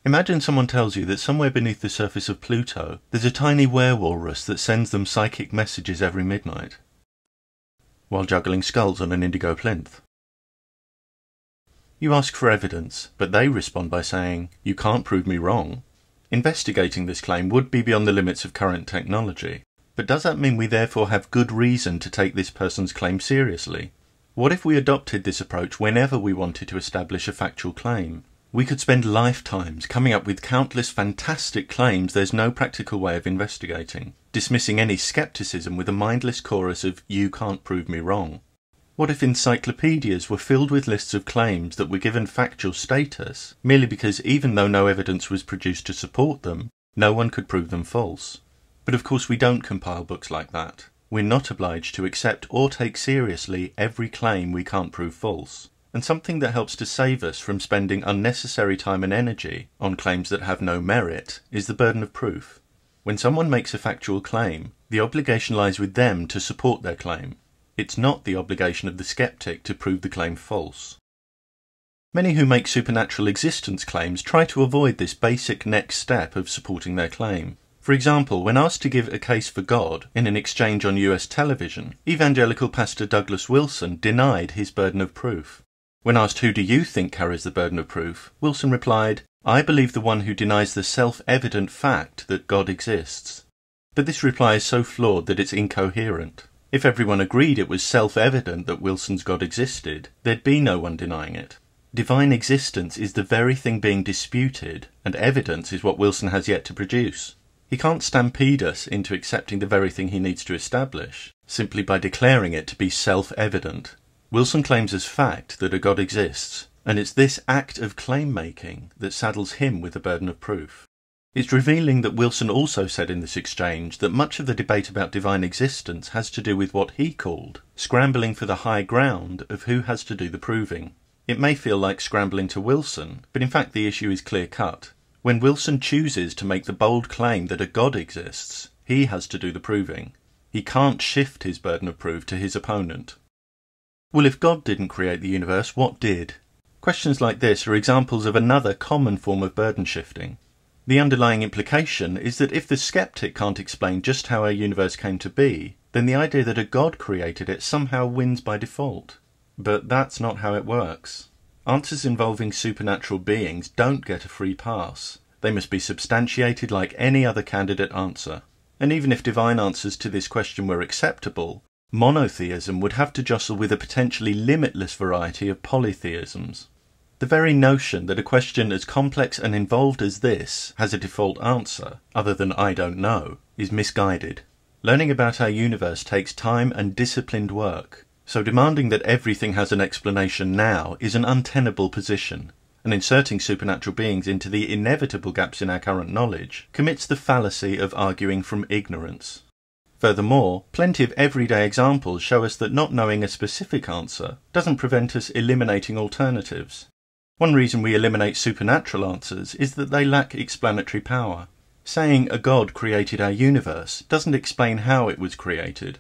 Imagine someone tells you that somewhere beneath the surface of Pluto there's a tiny werewolrus that sends them psychic messages every midnight, while juggling skulls on an indigo plinth. You ask for evidence, but they respond by saying, "You can't prove me wrong." Investigating this claim would be beyond the limits of current technology, but does that mean we therefore have good reason to take this person's claim seriously? What if we adopted this approach whenever we wanted to establish a factual claim? We could spend lifetimes coming up with countless fantastic claims there's no practical way of investigating, dismissing any skepticism with a mindless chorus of "you can't prove me wrong." What if encyclopedias were filled with lists of claims that were given factual status merely because, even though no evidence was produced to support them, no one could prove them false? But of course we don't compile books like that. We're not obliged to accept or take seriously every claim we can't prove false. And something that helps to save us from spending unnecessary time and energy on claims that have no merit is the burden of proof. When someone makes a factual claim, the obligation lies with them to support their claim. It's not the obligation of the skeptic to prove the claim false. Many who make supernatural existence claims try to avoid this basic next step of supporting their claim. For example, when asked to give a case for God in an exchange on US television, evangelical pastor Douglas Wilson denied his burden of proof. When asked who do you think carries the burden of proof, Wilson replied, "I believe the one who denies the self-evident fact that God exists." But this reply is so flawed that it's incoherent. If everyone agreed it was self-evident that Wilson's God existed, there'd be no one denying it. Divine existence is the very thing being disputed, and evidence is what Wilson has yet to produce. He can't stampede us into accepting the very thing he needs to establish, simply by declaring it to be self-evident. Wilson claims as fact that a God exists, and it's this act of claim-making that saddles him with the burden of proof. It's revealing that Wilson also said in this exchange that much of the debate about divine existence has to do with what he called scrambling for the high ground of who has to do the proving. It may feel like scrambling to Wilson, but in fact the issue is clear-cut. When Wilson chooses to make the bold claim that a God exists, he has to do the proving. He can't shift his burden of proof to his opponent. Well, if God didn't create the universe, what did? Questions like this are examples of another common form of burden shifting. The underlying implication is that if the skeptic can't explain just how our universe came to be, then the idea that a God created it somehow wins by default. But that's not how it works. Answers involving supernatural beings don't get a free pass. They must be substantiated like any other candidate answer. And even if divine answers to this question were acceptable, monotheism would have to jostle with a potentially limitless variety of polytheisms. The very notion that a question as complex and involved as this has a default answer, other than "I don't know," is misguided. Learning about our universe takes time and disciplined work, so demanding that everything has an explanation now is an untenable position, and inserting supernatural beings into the inevitable gaps in our current knowledge commits the fallacy of arguing from ignorance. Furthermore, plenty of everyday examples show us that not knowing a specific answer doesn't prevent us eliminating alternatives. One reason we eliminate supernatural answers is that they lack explanatory power. Saying a God created our universe doesn't explain how it was created,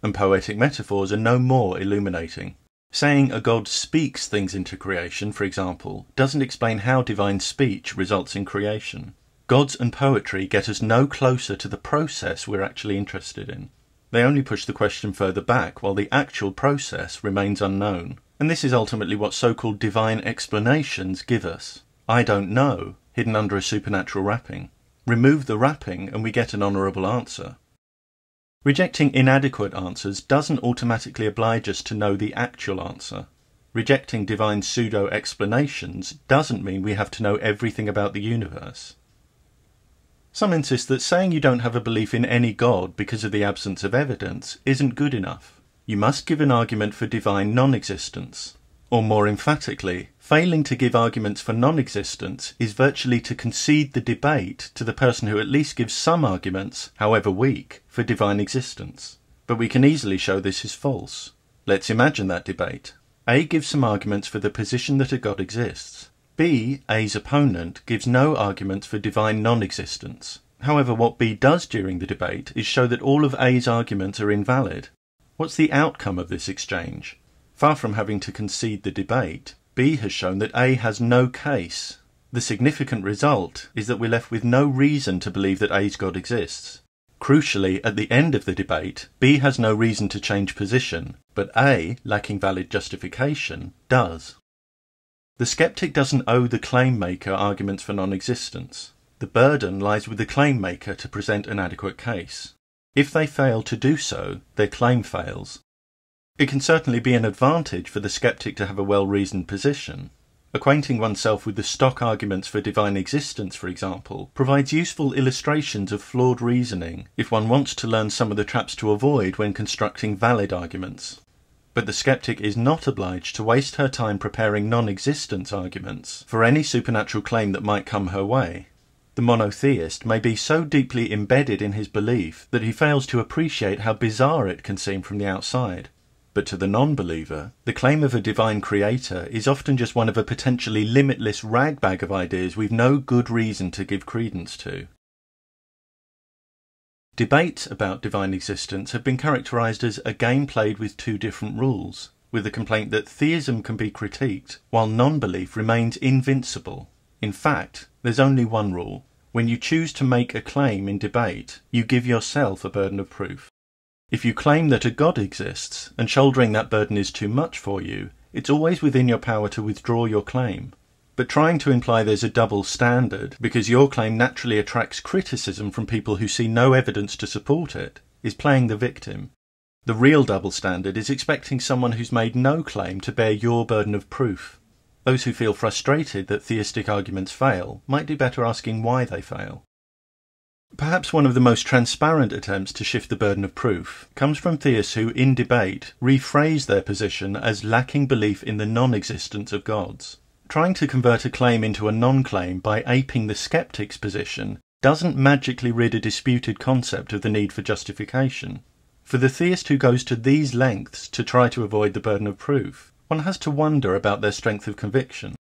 and poetic metaphors are no more illuminating. Saying a God speaks things into creation, for example, doesn't explain how divine speech results in creation. Gods and poetry get us no closer to the process we're actually interested in. They only push the question further back while the actual process remains unknown. And this is ultimately what so-called divine explanations give us. I don't know, hidden under a supernatural wrapping. Remove the wrapping and we get an honourable answer. Rejecting inadequate answers doesn't automatically oblige us to know the actual answer. Rejecting divine pseudo-explanations doesn't mean we have to know everything about the universe. Some insist that saying you don't have a belief in any God because of the absence of evidence isn't good enough. You must give an argument for divine non-existence. Or more emphatically, failing to give arguments for non-existence is virtually to concede the debate to the person who at least gives some arguments, however weak, for divine existence. But we can easily show this is false. Let's imagine that debate. A gives some arguments for the position that a God exists. B, A's opponent, gives no arguments for divine non-existence. However, what B does during the debate is show that all of A's arguments are invalid. What's the outcome of this exchange? Far from having to concede the debate, B has shown that A has no case. The significant result is that we're left with no reason to believe that A's God exists. Crucially, at the end of the debate, B has no reason to change position, but A, lacking valid justification, does. The skeptic doesn't owe the claim maker arguments for non-existence. The burden lies with the claim maker to present an adequate case. If they fail to do so, their claim fails. It can certainly be an advantage for the skeptic to have a well-reasoned position. Acquainting oneself with the stock arguments for divine existence, for example, provides useful illustrations of flawed reasoning if one wants to learn some of the traps to avoid when constructing valid arguments. But the skeptic is not obliged to waste her time preparing non-existence arguments for any supernatural claim that might come her way. The monotheist may be so deeply embedded in his belief that he fails to appreciate how bizarre it can seem from the outside. But to the non-believer, the claim of a divine creator is often just one of a potentially limitless ragbag of ideas we've no good reason to give credence to. Debates about divine existence have been characterized as a game played with two different rules, with the complaint that theism can be critiqued while non-belief remains invincible. In fact, there's only one rule. When you choose to make a claim in debate, you give yourself a burden of proof. If you claim that a God exists, and shouldering that burden is too much for you, it's always within your power to withdraw your claim. But trying to imply there's a double standard, because your claim naturally attracts criticism from people who see no evidence to support it, is playing the victim. The real double standard is expecting someone who's made no claim to bear your burden of proof. Those who feel frustrated that theistic arguments fail might do better asking why they fail. Perhaps one of the most transparent attempts to shift the burden of proof comes from theists who, in debate, rephrase their position as lacking belief in the non-existence of gods. Trying to convert a claim into a non-claim by aping the skeptic's position doesn't magically rid a disputed concept of the need for justification. For the theist who goes to these lengths to try to avoid the burden of proof, one has to wonder about their strength of conviction.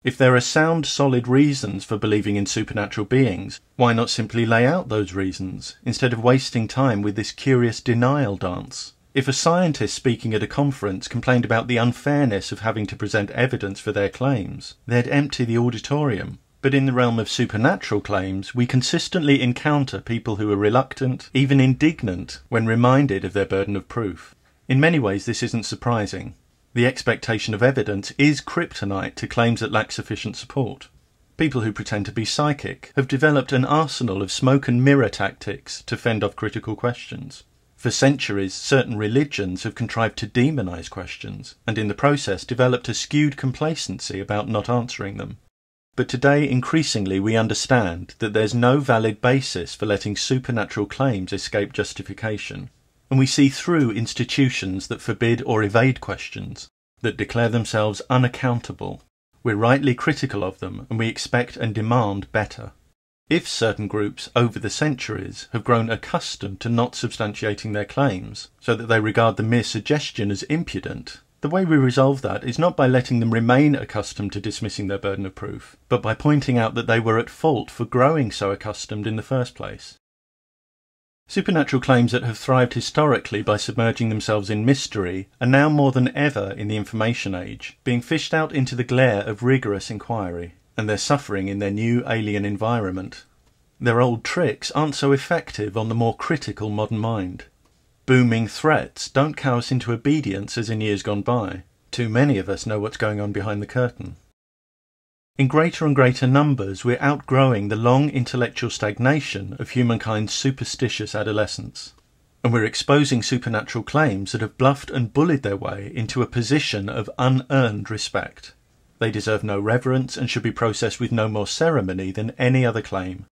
If there are sound, solid reasons for believing in supernatural beings, why not simply lay out those reasons, instead of wasting time with this curious denial dance? If a scientist speaking at a conference complained about the unfairness of having to present evidence for their claims, they'd empty the auditorium. But in the realm of supernatural claims, we consistently encounter people who are reluctant, even indignant, when reminded of their burden of proof. In many ways, this isn't surprising. The expectation of evidence is kryptonite to claims that lack sufficient support. People who pretend to be psychic have developed an arsenal of smoke and mirror tactics to fend off critical questions. For centuries, certain religions have contrived to demonize questions, and in the process developed a skewed complacency about not answering them. But today, increasingly, we understand that there's no valid basis for letting supernatural claims escape justification. And we see through institutions that forbid or evade questions, that declare themselves unaccountable. We're rightly critical of them, and we expect and demand better. If certain groups over the centuries have grown accustomed to not substantiating their claims, so that they regard the mere suggestion as impudent, the way we resolve that is not by letting them remain accustomed to dismissing their burden of proof, but by pointing out that they were at fault for growing so accustomed in the first place. Supernatural claims that have thrived historically by submerging themselves in mystery are now more than ever in the information age, being fished out into the glare of rigorous inquiry, and they're suffering in their new alien environment. Their old tricks aren't so effective on the more critical modern mind. Booming threats don't cow us into obedience as in years gone by. Too many of us know what's going on behind the curtain. In greater and greater numbers, we're outgrowing the long intellectual stagnation of humankind's superstitious adolescence. And we're exposing supernatural claims that have bluffed and bullied their way into a position of unearned respect. They deserve no reverence and should be processed with no more ceremony than any other claim.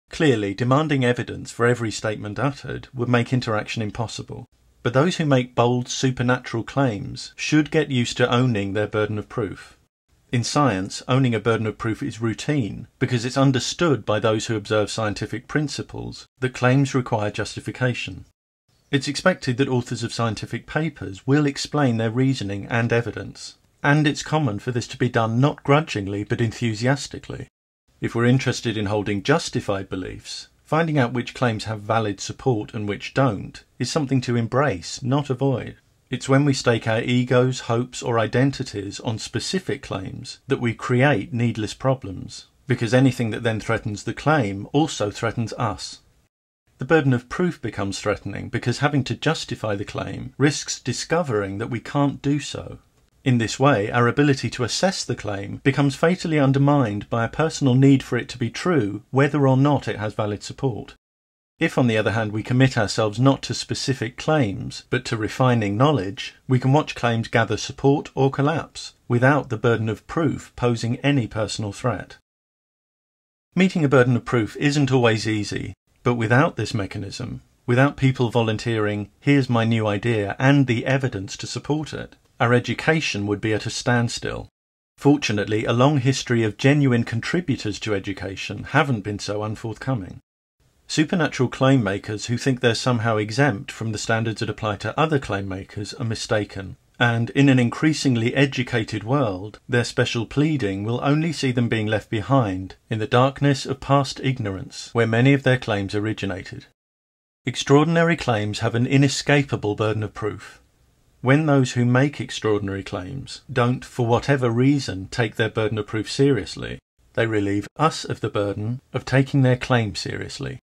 Clearly, demanding evidence for every statement uttered would make interaction impossible. But those who make bold supernatural claims should get used to owning their burden of proof. In science, owning a burden of proof is routine, because it's understood by those who observe scientific principles that claims require justification. It's expected that authors of scientific papers will explain their reasoning and evidence, and it's common for this to be done not grudgingly but enthusiastically. If we're interested in holding justified beliefs, finding out which claims have valid support and which don't is something to embrace, not avoid. It's when we stake our egos, hopes, or identities on specific claims that we create needless problems, because anything that then threatens the claim also threatens us. The burden of proof becomes threatening because having to justify the claim risks discovering that we can't do so. In this way, our ability to assess the claim becomes fatally undermined by a personal need for it to be true, whether or not it has valid support. If, on the other hand, we commit ourselves not to specific claims, but to refining knowledge, we can watch claims gather support or collapse, without the burden of proof posing any personal threat. Meeting a burden of proof isn't always easy, but without this mechanism, without people volunteering, "Here's my new idea," and the evidence to support it, our education would be at a standstill. Fortunately, a long history of genuine contributors to education haven't been so unforthcoming. Supernatural claim makers who think they're somehow exempt from the standards that apply to other claim makers are mistaken, and in an increasingly educated world, their special pleading will only see them being left behind in the darkness of past ignorance where many of their claims originated. Extraordinary claims have an inescapable burden of proof. When those who make extraordinary claims don't, for whatever reason, take their burden of proof seriously, they relieve us of the burden of taking their claim seriously.